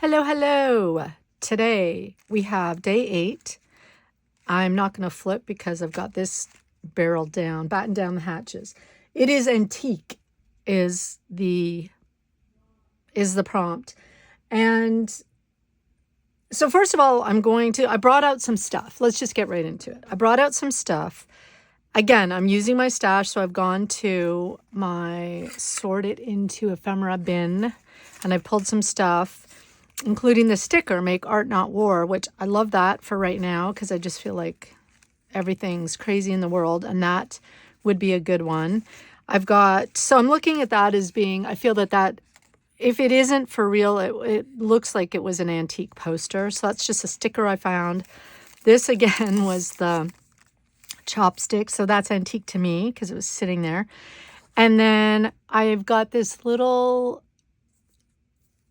Hello, hello. Today we have day 8. I'm not going to flip because I've got this barrel down, batten down the hatches. It is antique is the prompt. And so first of all, I brought out some stuff. Let's just get right into it. I brought out some stuff. Again, I'm using my stash, so I've gone to my sort it into ephemera bin, and I pulled some stuff, including the sticker, Make Art Not War, which I love that for right now because I just feel like everything's crazy in the world, and that would be a good one. So I'm looking at that as being, I feel that if it isn't for real, it looks like it was an antique poster. So that's just a sticker I found. This again was the chopstick, so that's antique to me because it was sitting there. And then I've got this little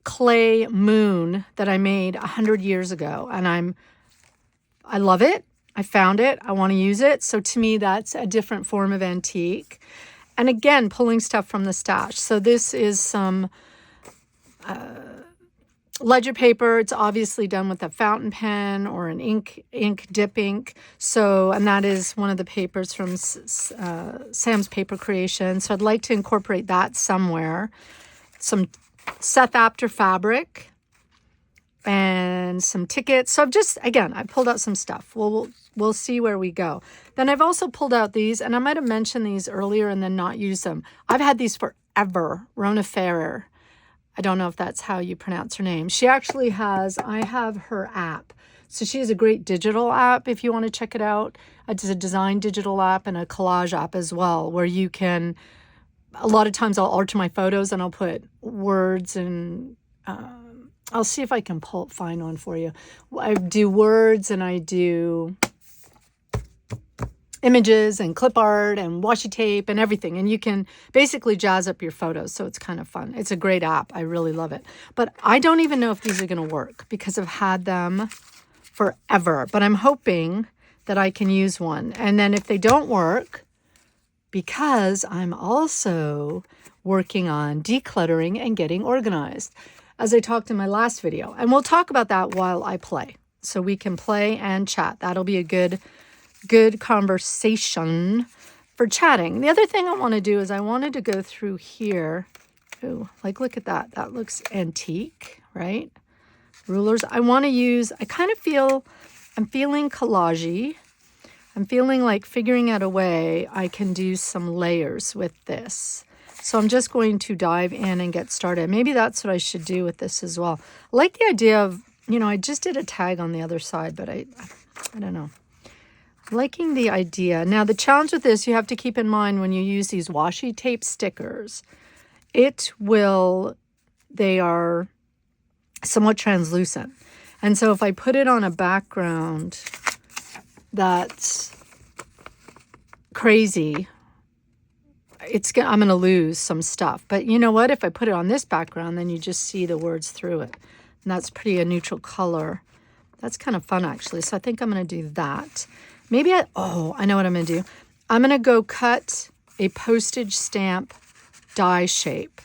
clay moon that I made 100 years ago, and I love it. I found it. I want to use it. So to me, that's a different form of antique. And again, pulling stuff from the stash. So this is some ledger paper. It's obviously done with a fountain pen or an dip ink. So, and that is one of the papers from Sam's Paper Creation. So I'd like to incorporate that somewhere. Some Seth Apter fabric and some tickets. So I pulled out some stuff. We'll see where we go. Then I've also pulled out these, and I might have mentioned these earlier and then not used them. I've had these forever. Rona Ferrer. I don't know if that's how you pronounce her name. She actually I have her app. So she has a great digital app if you want to check it out. It's a design digital app and a collage app as well, where you can, a lot of times I'll alter my photos and I'll put words and I'll see if I can find one for you. I do words and I do images and clip art and washi tape and everything. And you can basically jazz up your photos. So it's kind of fun. It's a great app. I really love it. But I don't even know if these are going to work because I've had them forever. But I'm hoping that I can use one. And then if they don't work, because I'm also working on decluttering and getting organized, as I talked in my last video. And we'll talk about that while I play. So we can play and chat. That'll be a good conversation for chatting. The other thing I want to do is I wanted to go through here. Ooh, look at that. That looks antique, right? Rulers. I'm feeling collage-y. I'm feeling like figuring out a way I can do some layers with this. So I'm just going to dive in and get started. Maybe that's what I should do with this as well. I like the idea of, I just did a tag on the other side, but I don't know. Liking the idea. Now, the challenge with this, you have to keep in mind when you use these washi tape stickers, they are somewhat translucent. And so if I put it on a background that's crazy, I'm going to lose some stuff. But you know what? If I put it on this background, then you just see the words through it. And that's pretty a neutral color. That's kind of fun, actually. So I think I'm going to do that. I know what I'm going to do. I'm going to go cut a postage stamp die shape.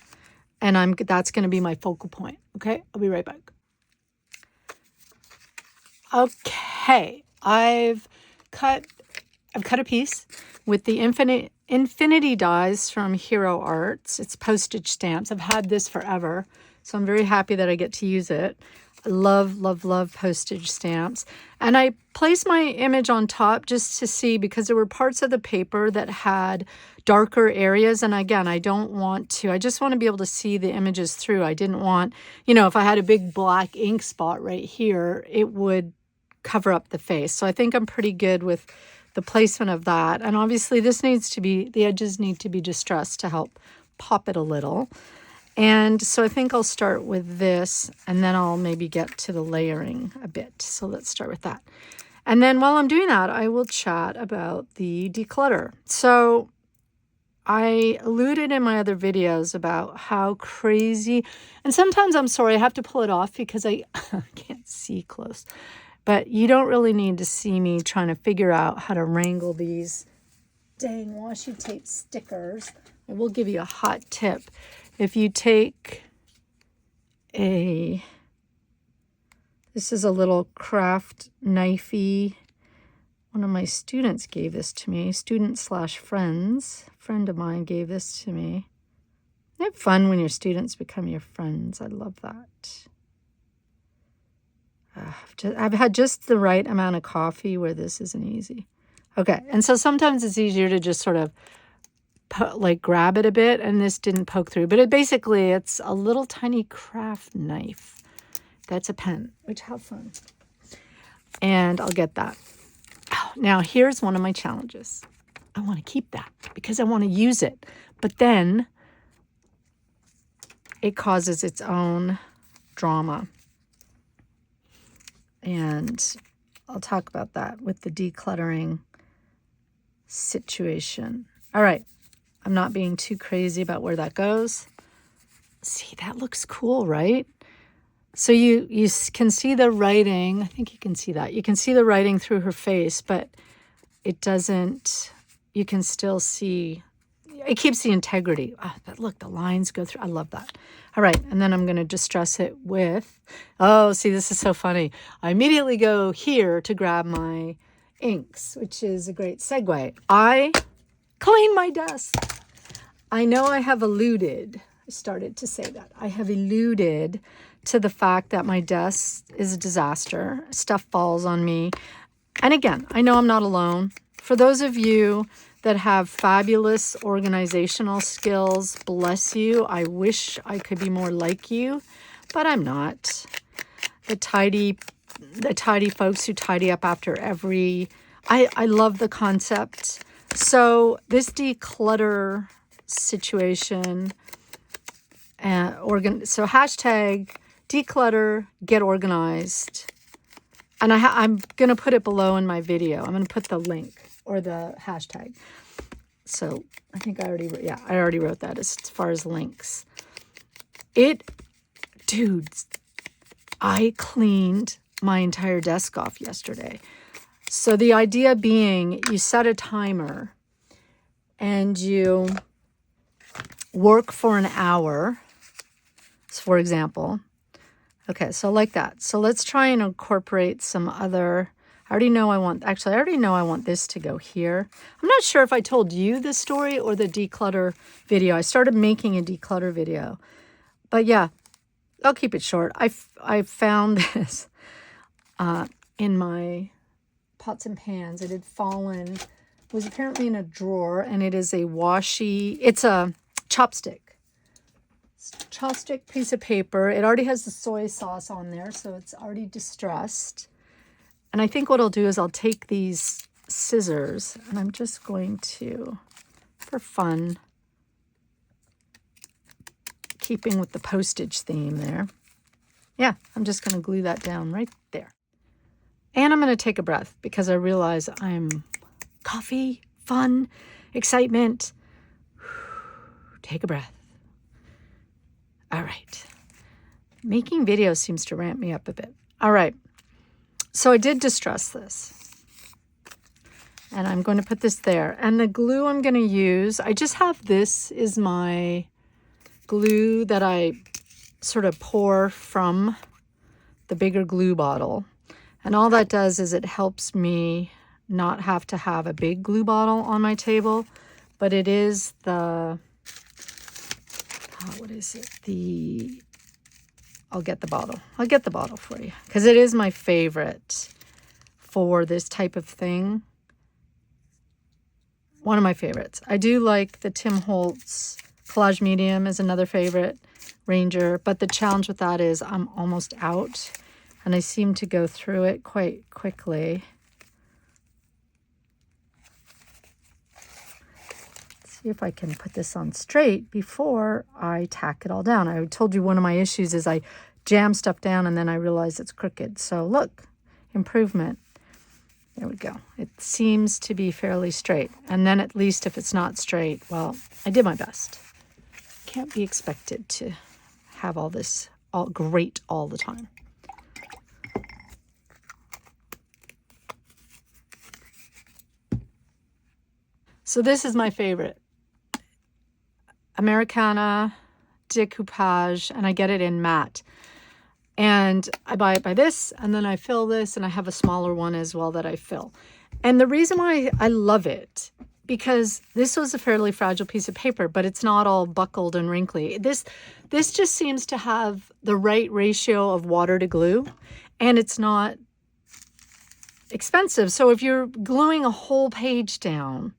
And that's going to be my focal point. Okay, I'll be right back. Okay, I've cut a piece with the infinity dies from Hero Arts. It's postage stamps. I've had this forever, so I'm very happy that I get to use it. I love, love, love postage stamps. And I placed my image on top just to see, because there were parts of the paper that had darker areas. And again, I just want to be able to see the images through. I didn't want, if I had a big black ink spot right here, it would cover up the face. So I think I'm pretty good with the placement of that. And obviously the edges need to be distressed to help pop it a little. And so I think I'll start with this, and then I'll maybe get to the layering a bit. So let's start with that. And then while I'm doing that, I will chat about the declutter. So I alluded in my other videos about how crazy, and sometimes I'm sorry, I have to pull it off because I can't see close. But you don't really need to see me trying to figure out how to wrangle these dang washi tape stickers. I will give you a hot tip. If you take a This is a little craft knifey. One of my students gave this to me. Student/friends. A friend of mine gave this to me. Isn't it fun when your students become your friends? I love that. I've had just the right amount of coffee where this isn't easy. Okay, and so sometimes it's easier to just sort of grab it a bit, and this didn't poke through. But it's a little tiny craft knife. That's a pen, which how fun. And I'll get that. Oh, now here's one of my challenges. I want to keep that because I want to use it. But then it causes its own drama. And I'll talk about that with the decluttering situation. All right. I'm not being too crazy about where that goes. See, that looks cool, right? So you can see the writing. I think you can see that. You can see the writing through her face, but it doesn't, you can still see, it keeps the integrity. Oh, look, the lines go through. I love that. All right, and then I'm going to distress it with, oh, see, this is so funny. I immediately go here to grab my inks, which is a great segue. I clean my desk. I know I have alluded, I started to say that. I have alluded to the fact that my desk is a disaster. Stuff falls on me. And again, I know I'm not alone. For those of you that have fabulous organizational skills, bless you. I wish I could be more like you, but I'm not. The tidy folks who tidy up after every, I love the concept. So this declutter situation, so hashtag declutter, get organized. And I'm going to put it below in my video. I'm going to put the link or the hashtag. So I think I already wrote that as far as links. Dudes, I cleaned my entire desk off yesterday. So the idea being you set a timer and you work for an hour, for example. Okay, so like that. So let's try and incorporate some other, I already know I want this to go here. I'm not sure if I told you this story or the declutter video. I started making a declutter video. But yeah, I'll keep it short. I found this in my pots and pans. It had fallen, was apparently in a drawer, and it is it's a chopstick. Chopstick piece of paper. It already has the soy sauce on there, so it's already distressed. And I think what I'll do is I'll take these scissors and I'm just going to, for fun, keeping with the postage theme there. Yeah, I'm just going to glue that down right there. And I'm going to take a breath because I realize I'm coffee, fun, excitement. Take a breath. All right. Making videos seems to ramp me up a bit. All right. So I did distress this. And I'm going to put this there. And the glue I'm going to use, I just have this is my glue that I sort of pour from the bigger glue bottle. And all that does is it helps me not have to have a big glue bottle on my table. But it is the, what is it? I'll get the bottle. I'll get the bottle for you because it is my favorite for this type of thing. One of my favorites. I do like the Tim Holtz Collage Medium is another favorite, Ranger, but the challenge with that is I'm almost out and I seem to go through it quite quickly. See if I can put this on straight before I tack it all down. I told you one of my issues is I jam stuff down and then I realize it's crooked. So look, improvement. There we go. It seems to be fairly straight. And then at least if it's not straight, well, I did my best. Can't be expected to have all this all great all the time. So this is my favorite. Americana decoupage, and I get it in matte. And I buy it by this, and then I fill this, and I have a smaller one as well that I fill. And the reason why I love it, because this was a fairly fragile piece of paper, but it's not all buckled and wrinkly. This just seems to have the right ratio of water to glue, and it's not expensive. So if you're gluing a whole page down,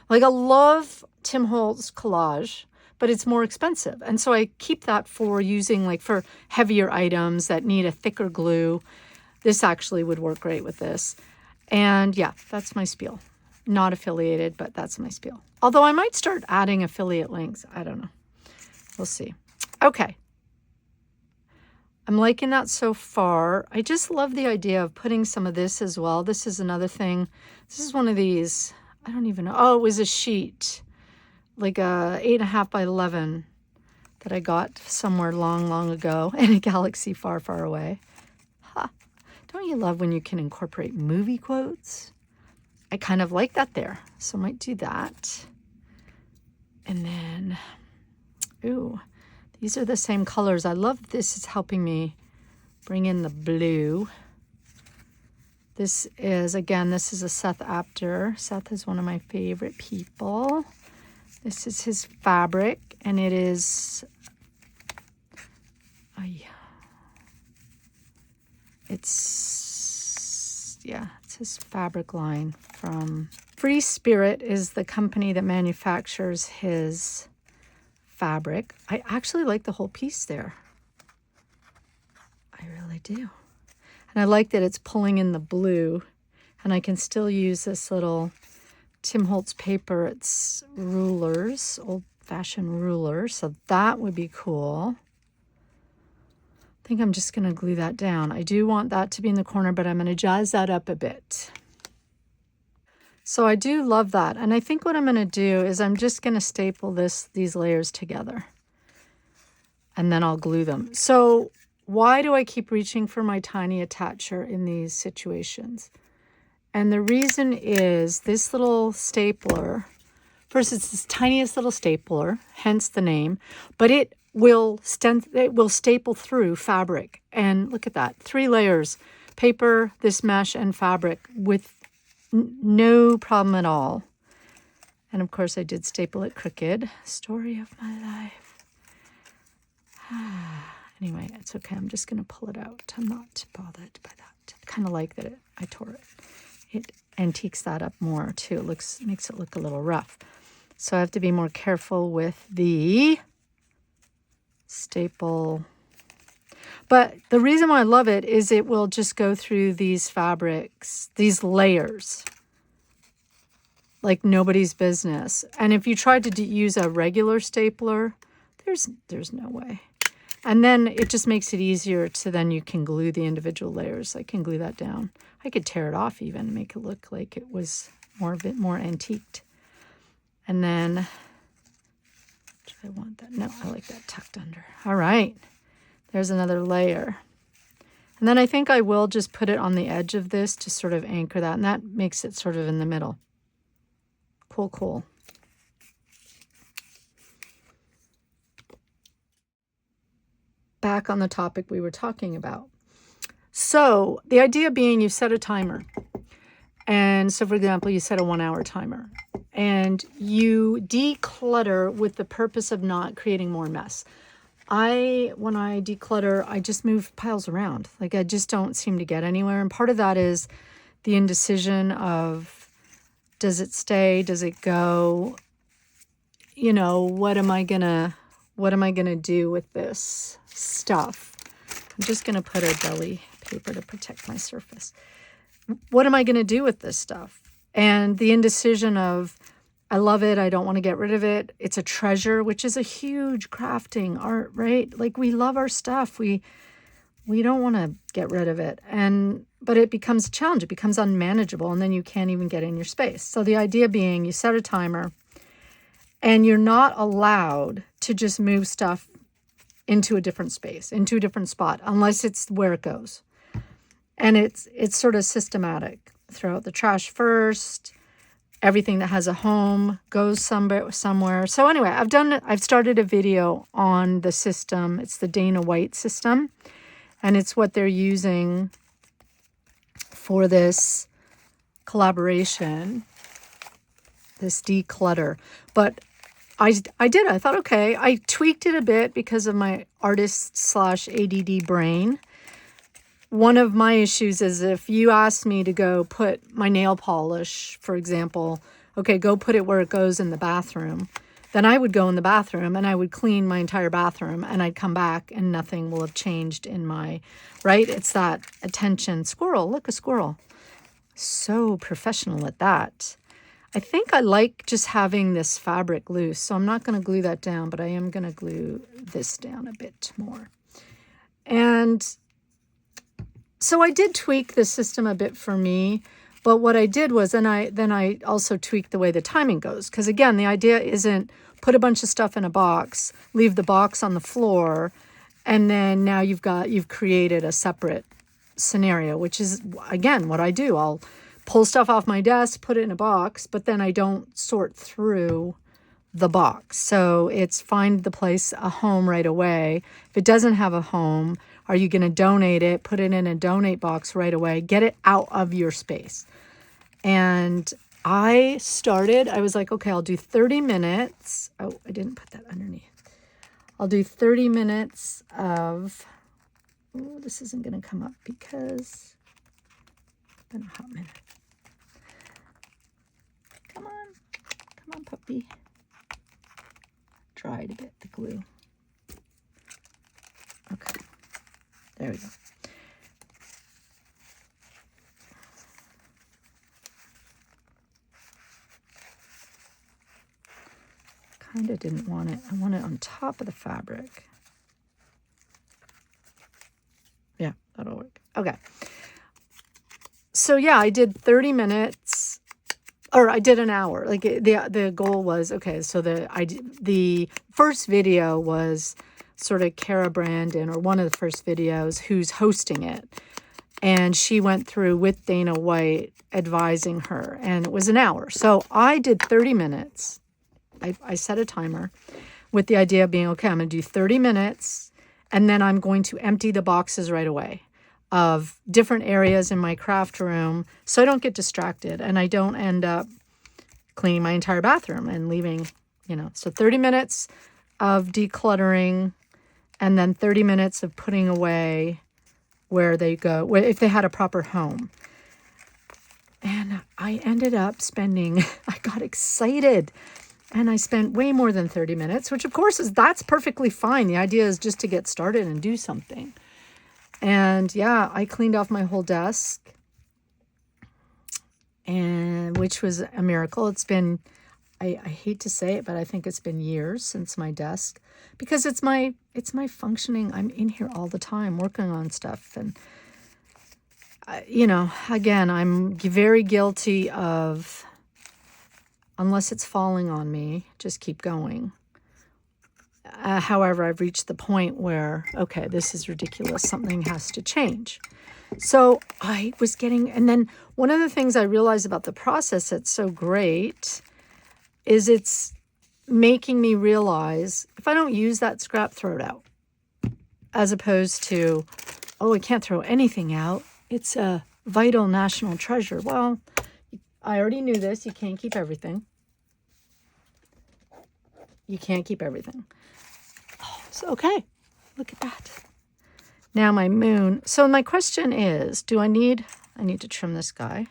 like I love Tim Holtz collage, but it's more expensive. And so I keep that for using like for heavier items that need a thicker glue. This actually would work great with this. And yeah, that's my spiel. Not affiliated, but that's my spiel. Although I might start adding affiliate links. I don't know. We'll see. Okay. I'm liking that so far. I just love the idea of putting some of this as well. This is another thing. This is one of these. I don't even know. Oh, it was a sheet. Like a 8.5 by 11 that I got somewhere long, long ago in a galaxy far, far away. Ha. Don't you love when you can incorporate movie quotes? I kind of like that there, so I might do that. And then, ooh, these are the same colors. I love this. It's helping me bring in the blue. This is, again, this is a Seth Apter. Seth is one of my favorite people. This is his fabric, and it is, it's his fabric line from Free Spirit is the company that manufactures his fabric. I actually like the whole piece there. I really do. And I like that it's pulling in the blue, and I can still use this little Tim Holtz paper. It's rulers, old-fashioned rulers, so that would be cool. I think I'm just going to glue that down. I do want that to be in the corner, but I'm going to jazz that up a bit. So I do love that, and I think what I'm going to do is I'm just going to staple these layers together, and then I'll glue them. So why do I keep reaching for my tiny attacher in these situations? And the reason is this little stapler, first it's this tiniest little stapler, hence the name, but it will staple through fabric. And look at that, 3 layers, paper, this mesh, and fabric with no problem at all. And of course I did staple it crooked. Story of my life. Anyway, it's okay. I'm just going to pull it out. I'm not bothered by that. I kind of like that I tore it. It antiques that up more too. It makes it look a little rough. So I have to be more careful with the staple. But the reason why I love it is it will just go through these fabrics, these layers, like nobody's business. And if you tried to use a regular stapler, there's no way. And then it just makes it easier to then you can glue the individual layers. I can glue that down. I could tear it off even, make it look like it was more antiqued. And then, do I want that? No, I like that tucked under. All right, there's another layer. And then I think I will just put it on the edge of this to sort of anchor that, and that makes it sort of in the middle. Cool, cool. Back on the topic we were talking about. So the idea being you set a timer. And so, for example, you set a 1-hour timer. And you declutter with the purpose of not creating more mess. When I declutter, I just move piles around. Like I just don't seem to get anywhere. And part of that is the indecision of, does it stay? Does it go? You know, what am I gonna do with this stuff? I'm just gonna put a belly paper to protect my surface. What am I gonna do with this stuff? And the indecision of, I love it, I don't want to get rid of it. It's a treasure, which is a huge crafting art, right? Like we love our stuff. We don't want to get rid of it. But it becomes a challenge. It becomes unmanageable, and then you can't even get in your space. So the idea being you set a timer, and you're not allowed to just move stuff into a different space, into a different spot, unless it's where it goes. And it's sort of systematic. Throw out the trash first. Everything that has a home goes somewhere. So anyway, I've started a video on the system. It's the Dana White system. And it's what they're using for this collaboration, this declutter. But I thought, okay, I tweaked it a bit because of my artist / ADD brain. One of my issues is if you ask me to go put my nail polish, for example, okay, go put it where it goes in the bathroom, then I would go in the bathroom and I would clean my entire bathroom and I'd come back and nothing will have changed in my, right? It's that attention. Squirrel, look, a squirrel. So professional at that. I think I like just having this fabric loose, so I'm not going to glue that down, but I am going to glue this down a bit more. And so I did tweak the system a bit for me, but what I did was, then I also tweaked the way the timing goes. Because again, the idea isn't put a bunch of stuff in a box, leave the box on the floor, and then now you've created a separate scenario, which is, again, what I do. I'll pull stuff off my desk, put it in a box, but then I don't sort through the box. So it's find the place a home right away. If it doesn't have a home, are you going to donate it, put it in a donate box right away, get it out of your space? And I was like, okay, I'll do 30 minutes. Oh, I didn't put that underneath. I'll do 30 minutes of, oh, this isn't going to come up because it's been a hot minute. Come on, puppy. Dried a bit, the glue. Okay, there we go. Kind of didn't want it. I want it on top of the fabric. Yeah, that'll work. Okay. So yeah, I did 30 minutes. Or I did an hour. Like the goal was, okay, so the first video was sort of Cara Brandon, or one of the first videos, who's hosting it. And she went through with Dana White advising her, and it was an hour. So I did 30 minutes. I set a timer with the idea of being, okay, I'm going to do 30 minutes, and then I'm going to empty the boxes right away of different areas in my craft room so I don't get distracted and I don't end up cleaning my entire bathroom and leaving, so 30 minutes of decluttering and then 30 minutes of putting away where they go, if they had a proper home. And I ended up I got excited and I spent way more than 30 minutes, which of course that's perfectly fine. The idea is just to get started and do something. And yeah, I cleaned off my whole desk, and which was a miracle. It's been, I hate to say it, but I think it's been years since my desk, because it's my functioning. I'm in here all the time working on stuff. And, again, I'm very guilty of, unless it's falling on me, just keep going. However, I've reached the point where, okay, this is ridiculous. Something has to change. So I was and then one of the things I realized about the process that's so great is it's making me realize if I don't use that scrap, throw it out. As opposed to, oh, I can't throw anything out. It's a vital national treasure. Well, I already knew this. You can't keep everything. You can't keep everything. Oh, so okay, look at that. Now my moon. So my question is, I need to trim this guy.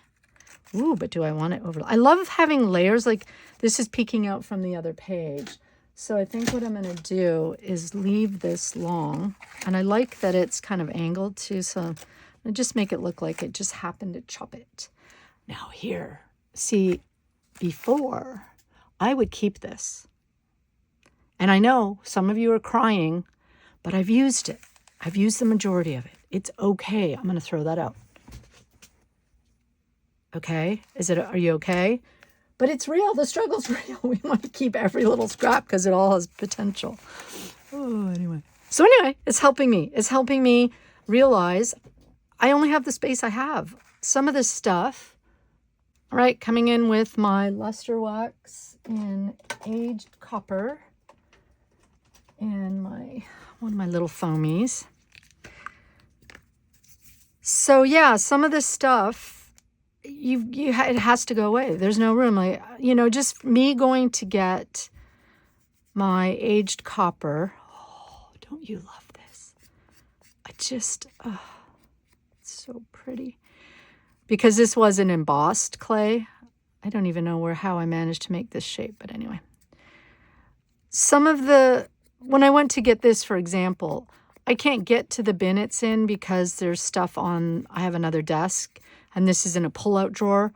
Ooh, but do I want it over? I love having layers. Like this is peeking out from the other page. So I think what I'm going to do is leave this long. And I like that it's kind of angled too. So I'm going to just make it look like it just happened to chop it. Now here, see, before I would keep this. And I know some of you are crying, but I've used it. I've used the majority of it. It's okay. I'm going to throw that out. Okay? Are you okay? But it's real. The struggle's real. We want to keep every little scrap because it all has potential. Oh, anyway. So anyway, it's helping me. It's helping me realize I only have the space I have. Some of this stuff, all right, coming in with my luster wax in aged copper and one of my little foamies. So yeah, some of this stuff, it has to go away. There's no room. Like, just me going to get my aged copper. Oh, don't you love this? It's so pretty. Because this was an embossed clay. I don't even know how I managed to make this shape, but anyway. When I went to get this, for example, I can't get to the bin it's in because there's stuff I have another desk, and this is in a pull-out drawer,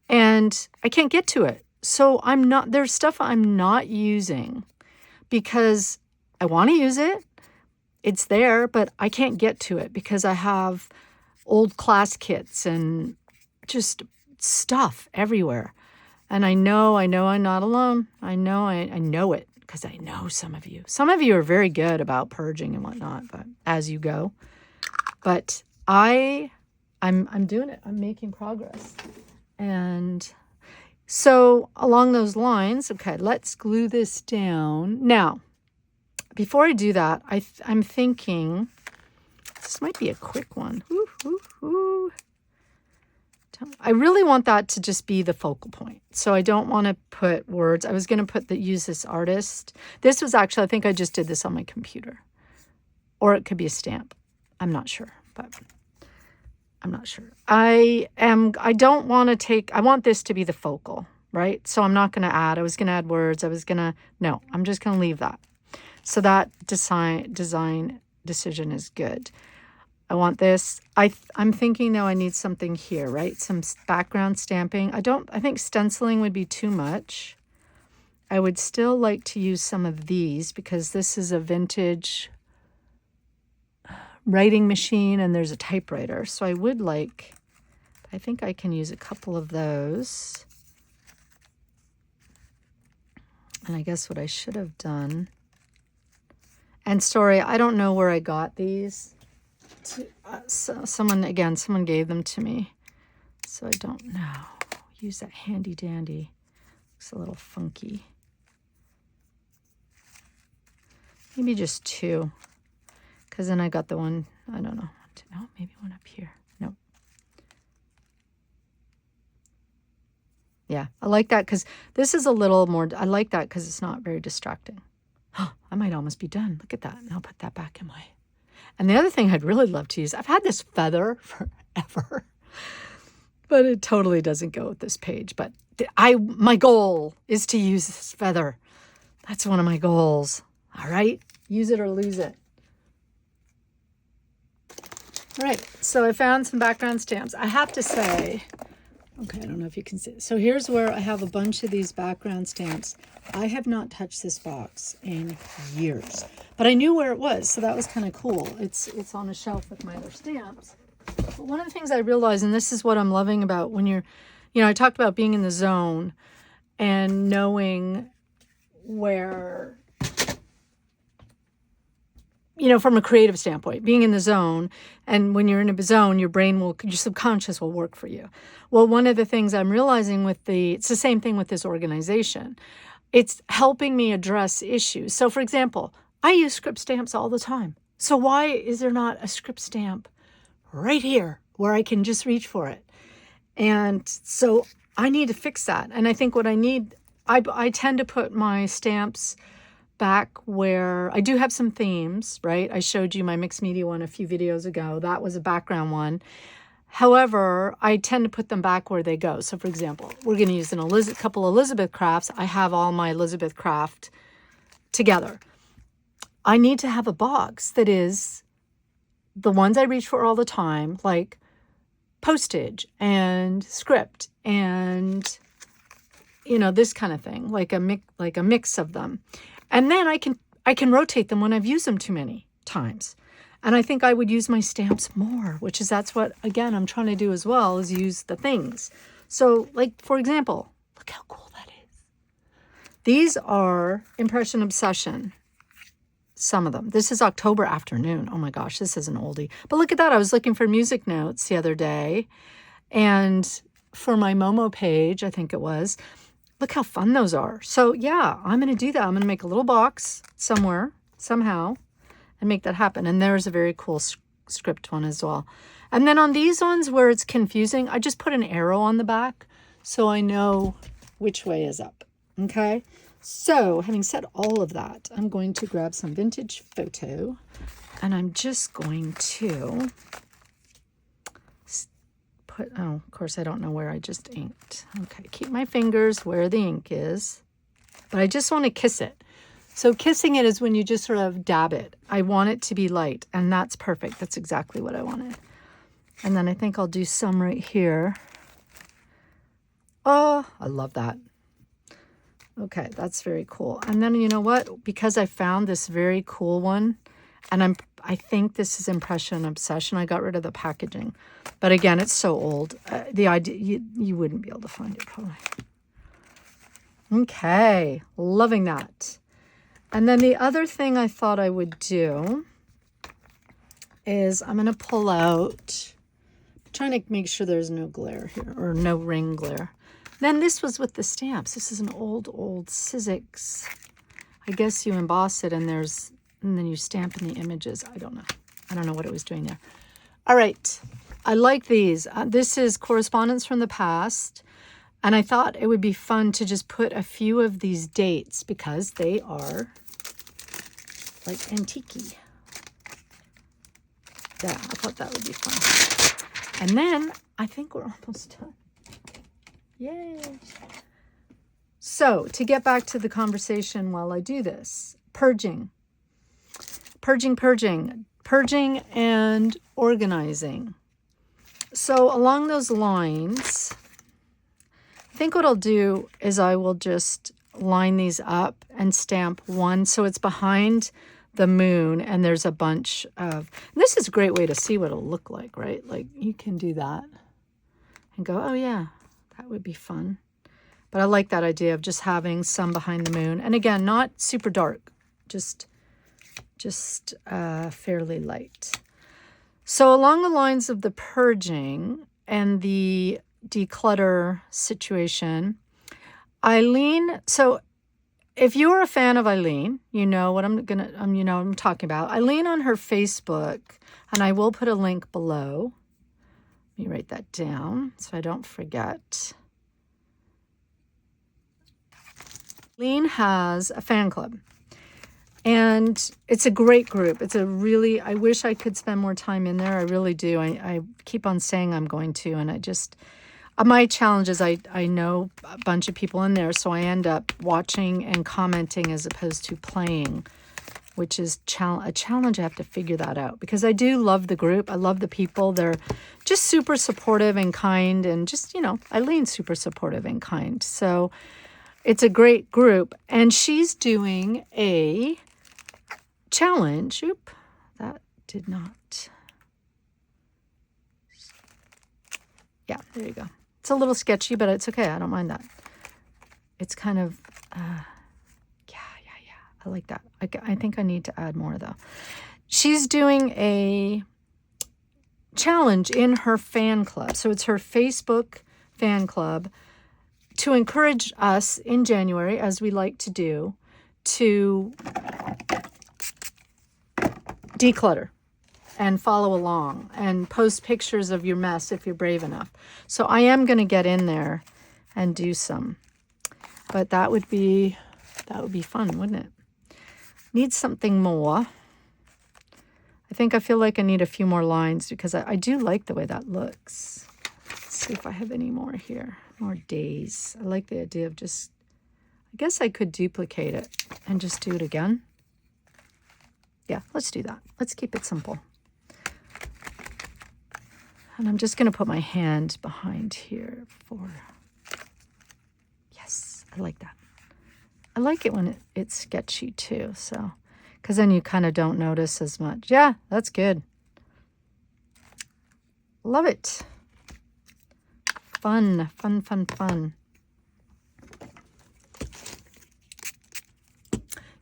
and I can't get to it. So there's stuff I'm not using because I want to use it. It's there, but I can't get to it because I have old class kits and just stuff everywhere. And I know I'm not alone. I know it because I know some of you. Some of you are very good about purging and whatnot, but as you go. But I'm doing it. I'm making progress. And so along those lines, okay, let's glue this down. Now, before I do that, I'm thinking this might be a quick one. I really want that to just be the focal point. So I don't want to put words. I was going to use this artist. This was actually, I think I just did this on my computer. Or it could be a stamp. I'm not sure, but I'm not sure. I want this to be the focal, right? So I'm not going to add. I was going to add words. I'm just going to leave that. So that design decision is good. I want this. I'm thinking now I need something here, right? Some background stamping. I think stenciling would be too much. I would still like to use some of these because this is a vintage writing machine and there's a typewriter. So I think I can use a couple of those. And I guess what I should have done. And sorry, I don't know where I got these. Someone gave them to me, so I don't know. Use that handy dandy. Looks a little funky. Maybe just 2, because then I got the one. I don't know. Oh, maybe one up here. Nope. Yeah, I like that because this is a little more. I like that because it's not very distracting. I might almost be done. Look at that, and I'll put that back in my. And the other thing I'd really love to use, I've had this feather forever, but it totally doesn't go with this page. But my goal is to use this feather. That's one of my goals. All right, use it or lose it. All right, so I found some background stamps. I have to say, okay, I don't know if you can see. So here's where I have a bunch of these background stamps. I have not touched this box in years, but I knew where it was, so that was kind of cool. It's on a shelf with my other stamps. But one of the things I realized, and this is what I'm loving about when I talked about being in the zone and knowing where, from a creative standpoint, being in the zone, and when you're in a zone, your subconscious will work for you. Well, one of the things I'm realizing it's the same thing with this organization. It's helping me address issues. So for example, I use script stamps all the time. So why is there not a script stamp right here where I can just reach for it? And so I need to fix that. And I think what I need, I tend to put my stamps back where I do have some themes, right? I showed you my mixed media one a few videos ago. That was a background one. However, I tend to put them back where they go. So for example, we're going to use a couple Elizabeth crafts. I have all my Elizabeth craft together. I need to have a box that is the ones I reach for all the time, like postage and script and, this kind of thing, like a mix of them. And then I can rotate them when I've used them too many times. And I think I would use my stamps more, that's what, again, I'm trying to do as well, is use the things. So, like, for example, look how cool that is. These are Impression Obsession, some of them. This is October Afternoon. Oh my gosh, this is an oldie. But look at that. I was looking for music notes the other day. And for my Momo page, I think it was, look how fun those are. So yeah, I'm going to do that. I'm going to make a little box somewhere, somehow, and make that happen. And there's a very cool script one as well. And then on these ones where it's confusing, I just put an arrow on the back so I know which way is up. Okay. So having said all of that, I'm going to grab some vintage photo and I'm just going to put, oh, of course I don't know where I just inked. Okay. Keep my fingers where the ink is, but I just want to kiss it. So kissing it is when you just sort of dab it. I want it to be light, and that's perfect. That's exactly what I wanted. And then I think I'll do some right here. Oh, I love that. Okay, that's very cool. And then you know what? Because I found this very cool one, and I think this is Impression Obsession. I got rid of the packaging. But again, it's so old. The idea, you wouldn't be able to find it probably. Okay, loving that. And then the other thing I thought I would do is I'm going to pull out, I'm trying to make sure there's no glare here, or no ring glare. Then this was with the stamps. This is an old Sizzix. I guess you emboss it and then you stamp in the images. I don't know. I don't know what it was doing there. All right. I like these. This is Correspondence from the Past. And I thought it would be fun to just put a few of these dates because they are like antique-y. Yeah, I thought that would be fun. And then I think we're almost done. Yay. So to get back to the conversation while I do this, purging and organizing. So along those lines, I think what I'll do is I will just line these up and stamp one so it's behind the moon and there's a bunch of, and this is a great way to see what it'll look like, right? Like you can do that and go, oh yeah, that would be fun. But I like that idea of just having some behind the moon. And again, not super dark, just fairly light. So along the lines of the purging and the declutter situation, Eileen, so if you're a fan of Eileen, you know what I'm talking about. Eileen on her Facebook, and I will put a link below. Let me write that down so I don't forget. Eileen has a fan club, and it's a great group. It's a really, I wish I could spend more time in there. I really do. I keep on saying I'm going to, and I just, my challenge is I know a bunch of people in there, so I end up watching and commenting as opposed to playing, which is a challenge. I have to figure that out because I do love the group. I love the people. They're just super supportive and kind, and just, Eileen's super supportive and kind. So it's a great group, and she's doing a challenge. Oop, that did not. Yeah, there you go. It's a little sketchy, but it's okay. I don't mind that. It's kind of, yeah. I like that. I think I need to add more, though. She's doing a challenge in her fan club. So it's her Facebook fan club to encourage us in January, as we like to do, to declutter and follow along and post pictures of your mess if you're brave enough. So I am going to get in there and do some, but that would be fun, wouldn't it? Need something more. I feel like I need a few more lines because I do like the way that looks. Let's see if I have any more here. More days. I like the idea of just, I guess I could duplicate it and just do it again. Yeah, let's do that. Let's keep it simple. And I'm just going to put my hand behind here for, yes, I like that. I like it when it's sketchy too, so, because then you kind of don't notice as much. Yeah, that's good. Love it. Fun.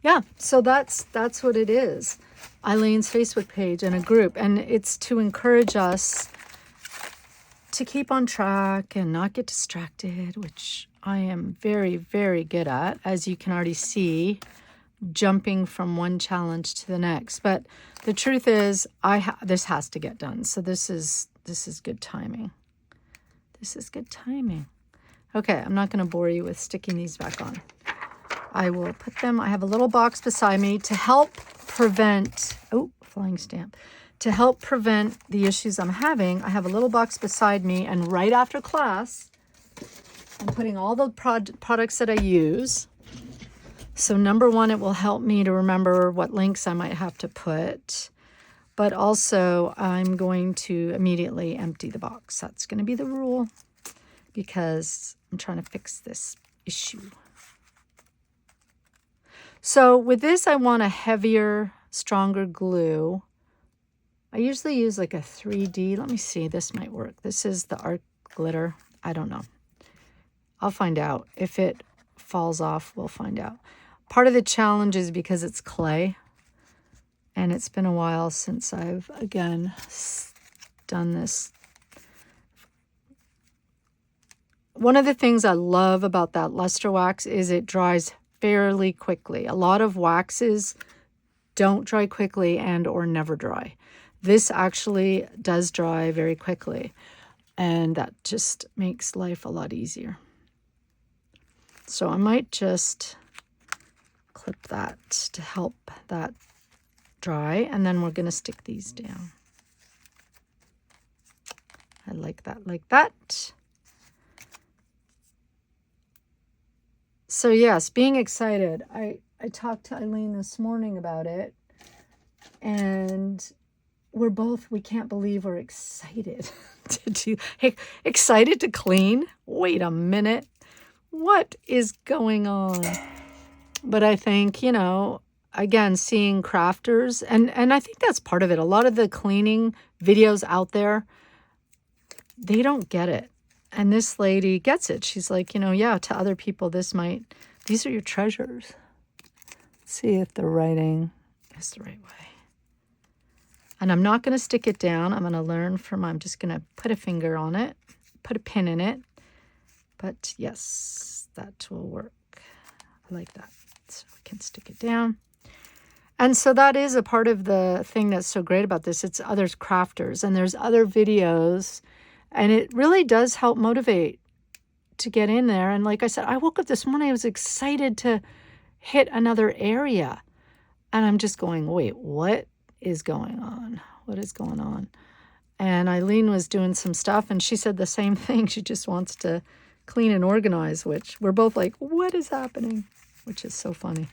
Yeah, so that's what it is. Eileen's Facebook page and a group, and it's to encourage us to keep on track and not get distracted, which I am very, very good at, as you can already see, jumping from one challenge to the next. But the truth is, this has to get done. So this is This is good timing. This is good timing. Okay, I'm not going to bore you with sticking these back on. I will put them, I have a little box beside me to help prevent, oh, flying stamp. To help prevent the issues I'm having, I have a little box beside me, and right after class, I'm putting all the products that I use. So number one, it will help me to remember what links I might have to put. But also, I'm going to immediately empty the box. That's going to be the rule because I'm trying to fix this issue. So with this, I want a heavier, stronger glue. I usually use like a 3D. Let me see. This might work. This is the art glitter. I don't know. I'll find out. If it falls off, we'll find out. Part of the challenge is because it's clay. And it's been a while since I've, again, done this. One of the things I love about that luster wax is it dries fairly quickly. A lot of waxes don't dry quickly and or never dry. This actually does dry very quickly. And that just makes life a lot easier. So I might just clip that to help that dry, and then we're going to stick these down. I like that. So yes, being excited. I talked to Eileen this morning about it, and we can't believe we're excited excited to clean. Wait a minute. What is going on? But I think, again, seeing crafters, and I think that's part of it. A lot of the cleaning videos out there, they don't get it. And this lady gets it. She's like, yeah, to other people, these are your treasures. Let's see if the writing is the right way. And I'm not going to stick it down. I'm going to learn I'm just going to put a finger on it, put a pin in it. But yes, that will work. I like that. So we can stick it down. And so that is a part of the thing that's so great about this. It's others crafters, and there's other videos, and it really does help motivate to get in there. And like I said, I woke up this morning, I was excited to hit another area. And I'm just going, wait, what is going on? What is going on? And Eileen was doing some stuff, and she said the same thing. She just wants to clean and organize, which we're both like, what is happening? Which is so funny.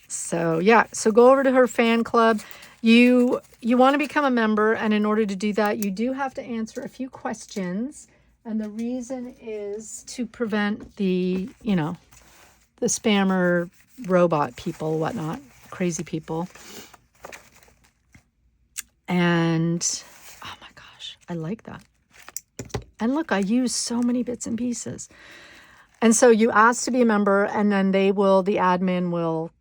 So yeah, so go over to her fan club. You want to become a member, and in order to do that, you do have to answer a few questions. And the reason is to prevent the spammer robot people, whatnot, crazy people. And oh my gosh, I like that. And look, I use so many bits and pieces. And so you ask to be a member, and then the admin will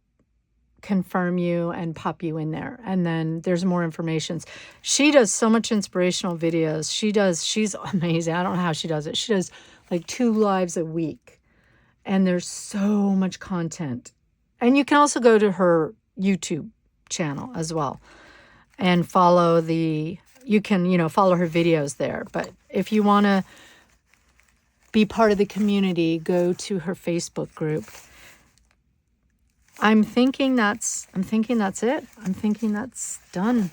confirm you and pop you in there. And then there's more information. She does so much inspirational videos. She's amazing. I don't know how she does it. She does like 2 lives a week. And there's so much content. And you can also go to her YouTube channel as well and follow you can, follow her videos there. But if you want to be part of the community, go to her Facebook group. I'm thinking that's it. I'm thinking that's done.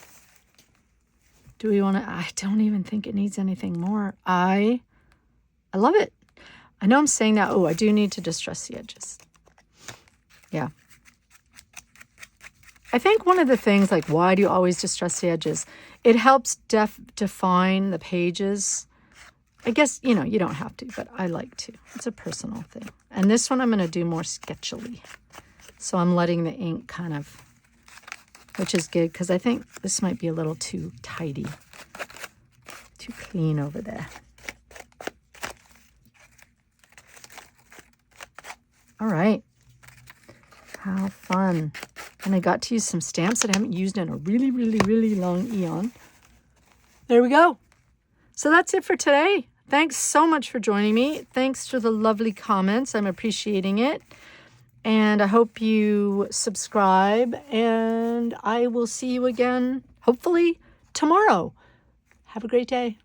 Do we want to? I don't even think it needs anything more. I love it. I know I'm saying that. Oh, I do need to distress the edges. Yeah. I think one of the things, like, why do you always distress the edges? It helps define the pages. I guess, you don't have to, but I like to. It's a personal thing. And this one I'm going to do more sketchily. So I'm letting the ink kind of, which is good because I think this might be a little too tidy, too clean over there. All right. How fun. And I got to use some stamps that I haven't used in a really, really, really long eon. There we go. So that's it for today. Thanks so much for joining me. Thanks for the lovely comments. I'm appreciating it. And I hope you subscribe. And I will see you again, hopefully, tomorrow. Have a great day.